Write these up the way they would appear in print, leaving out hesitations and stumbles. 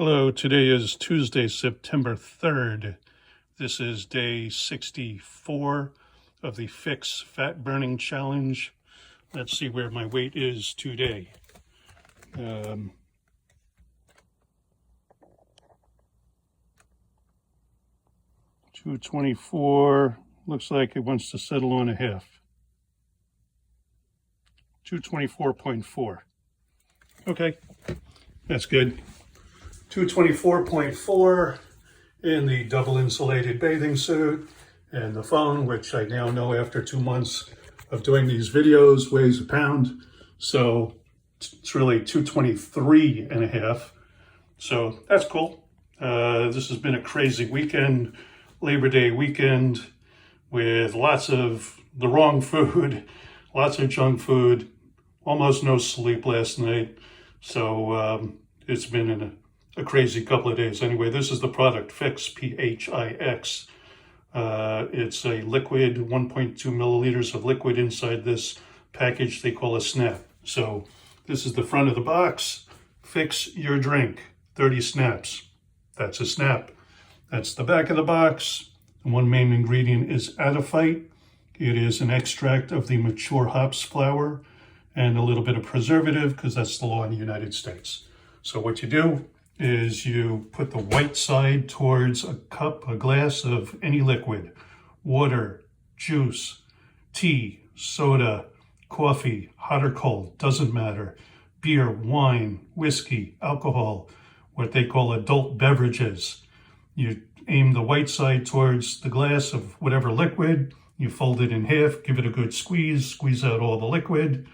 Hello, today is Tuesday, September 3rd. This is day 64 of the pHix Fat Burning Challenge. Let's see where my weight is today. 224, looks like it wants to settle on a half. 224.4. Okay, that's good. 224.4 in the double insulated bathing suit, and the phone, which I now know after 2 months of doing these videos, weighs a pound. So it's really 223 and a half. So that's cool. This has been a crazy weekend, Labor Day weekend, with lots of the wrong food, lots of junk food, almost no sleep last night. So it's been a crazy couple of days. Anyway, this is the product, pHix, pHix. It's a liquid, 1.2 milliliters of liquid inside this package they call a snap. So this is the front of the box. Fix your drink, 30 snaps. That's a snap. That's the back of the box. The one main ingredient is adiphyte. It is an extract of the mature hops flower and a little bit of preservative, because that's the law in the United States. So what you do is you put the white side towards a cup, a glass of any liquid, water, juice, tea, soda, coffee, hot or cold, doesn't matter, beer, wine, whiskey, alcohol, what they call adult beverages. You aim the white side towards the glass of whatever liquid, you fold it in half, give it a good squeeze out all the liquid,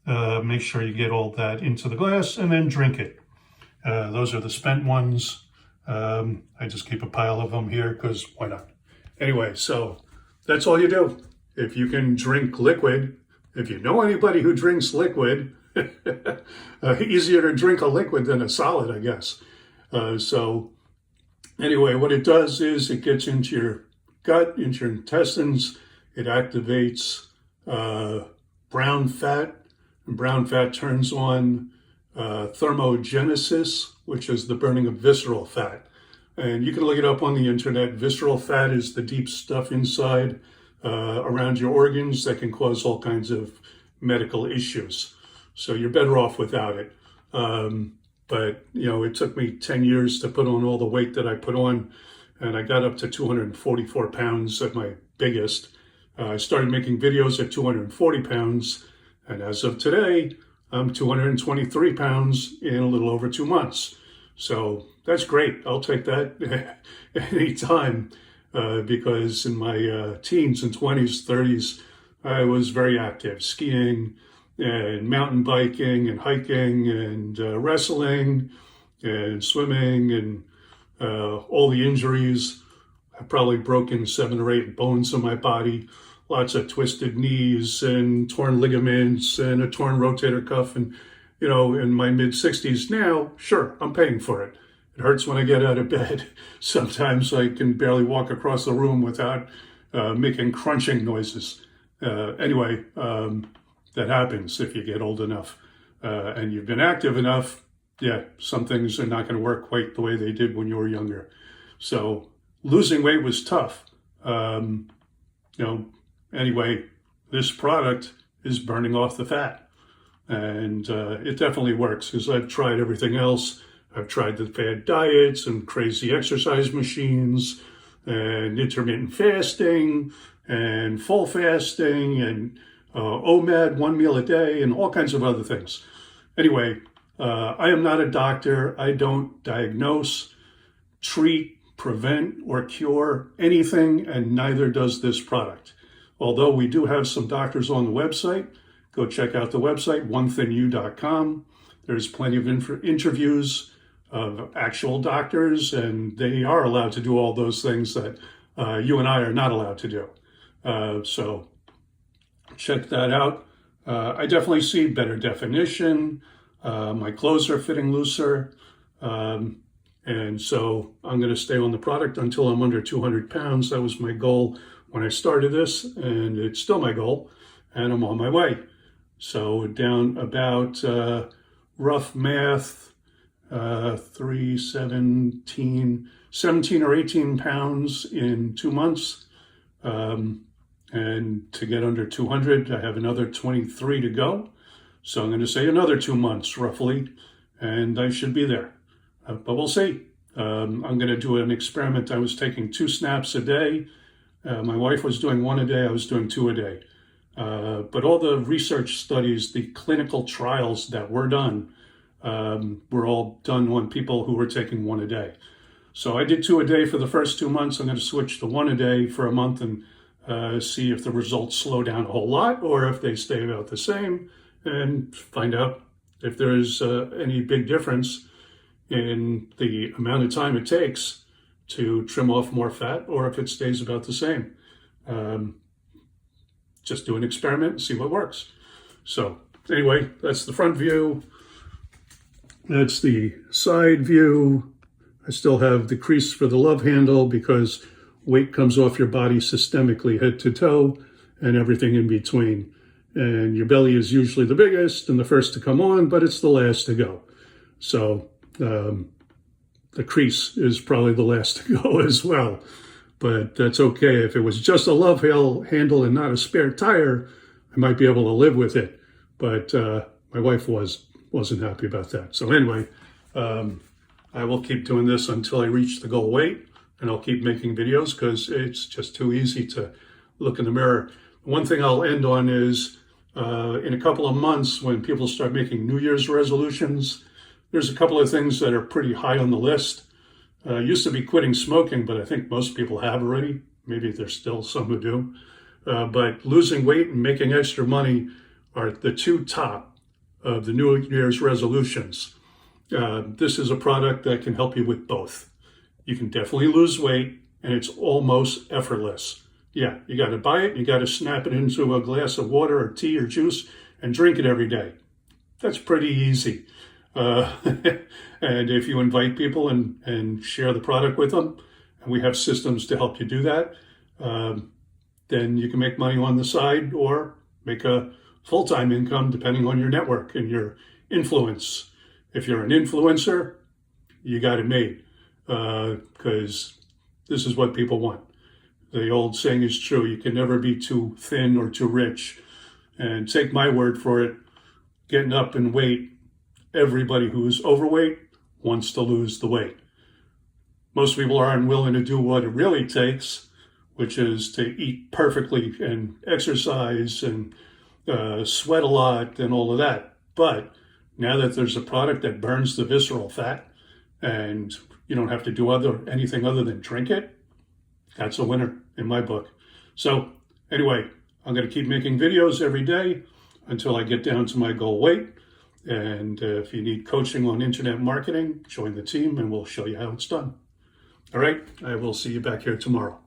make sure you get all that into the glass, and then drink it. Those are the spent ones. I just keep a pile of them here because why not? Anyway, so that's all you do. If you can drink liquid, if you know anybody who drinks liquid, easier to drink a liquid than a solid, I guess. So anyway, what it does is it gets into your gut, into your intestines. It activates brown fat, and brown fat turns on thermogenesis, which is the burning of visceral fat. And you can look it up on the internet. Visceral fat is the deep stuff inside around your organs that can cause all kinds of medical issues. So you're better off without it. But, you know, it took me 10 years to put on all the weight that I put on, and I got up to 244 pounds at my biggest. I started making videos at 240 pounds, and as of today, I'm 223 pounds in a little over 2 months. So that's great. I'll take that anytime because in my teens and 20s, 30s, I was very active, skiing and mountain biking and hiking and wrestling and swimming and all the injuries. I've probably broken 7 or 8 bones in my body. Lots of twisted knees and torn ligaments and a torn rotator cuff. And, you know, in my mid-60s now, sure, I'm paying for it. It hurts when I get out of bed. Sometimes I can barely walk across the room without making crunching noises. Anyway, that happens if you get old enough and you've been active enough. Yeah, some things are not going to work quite the way they did when you were younger. So losing weight was tough. Anyway, this product is burning off the fat, and it definitely works because I've tried everything else. I've tried the fad diets and crazy exercise machines and intermittent fasting and full fasting and OMAD, 1 meal a day, and all kinds of other things. Anyway, I am not a doctor. I don't diagnose, treat, prevent, or cure anything, and neither does this product. Although we do have some doctors on the website, go check out the website, onethingyou.com. There's plenty of interviews of actual doctors, and they are allowed to do all those things that you and I are not allowed to do. So check that out. I definitely see better definition. My clothes are fitting looser. And so I'm going to stay on the product until I'm under 200 pounds. That was my goal when I started this, and it's still my goal, and I'm on my way. So down about rough math, 17 or 18 pounds in 2 months. And to get under 200, I have another 23 to go. So I'm going to say another 2 months roughly, and I should be there. But we'll see. I'm going to do an experiment. I was taking 2 snaps a day. My wife was doing 1 a day. I was doing 2 a day. But all the research studies, the clinical trials that were done, were all done on people who were taking 1 a day. So I did 2 a day for the first 2 months. I'm going to switch to 1 a day for a month and see if the results slow down a whole lot or if they stay about the same, and find out if there is any big difference in the amount of time it takes to trim off more fat, or if it stays about the same. Just do an experiment and see what works. So anyway, that's the front view. That's the side view. I still have the crease for the love handle because weight comes off your body systemically, head to toe, and everything in between. And your belly is usually the biggest and the first to come on, but it's the last to go. So the crease is probably the last to go as well. But that's okay. If it was just a love handle and not a spare tire, I might be able to live with it. But my wife wasn't happy about that. So anyway, I will keep doing this until I reach the goal weight, and I'll keep making videos because it's just too easy to look in the mirror. One thing I'll end on is in a couple of months, when people start making New Year's resolutions, there's a couple of things that are pretty high on the list. Used to be quitting smoking, but I think most people have already. Maybe there's still some who do. But losing weight and making extra money are the 2 top of the New Year's resolutions. This is a product that can help you with both. You can definitely lose weight, and it's almost effortless. Yeah, you got to buy it, you got to snap it into a glass of water or tea or juice and drink it every day. That's pretty easy. And if you invite people and share the product with them, and we have systems to help you do that, then you can make money on the side or make a full-time income depending on your network and your influence. If you're an influencer, you got it made, because this is what people want. The old saying is true: you can never be too thin or too rich. And take my word for it, getting up in weight, everybody who's overweight wants to lose the weight. Most people aren't willing to do what it really takes, which is to eat perfectly and exercise and sweat a lot and all of that. But now that there's a product that burns the visceral fat and you don't have to do anything other than drink it, that's a winner in my book. So anyway, I'm going to keep making videos every day until I get down to my goal weight. And if you need coaching on internet marketing, join the team and we'll show you how it's done. All right, I will see you back here tomorrow.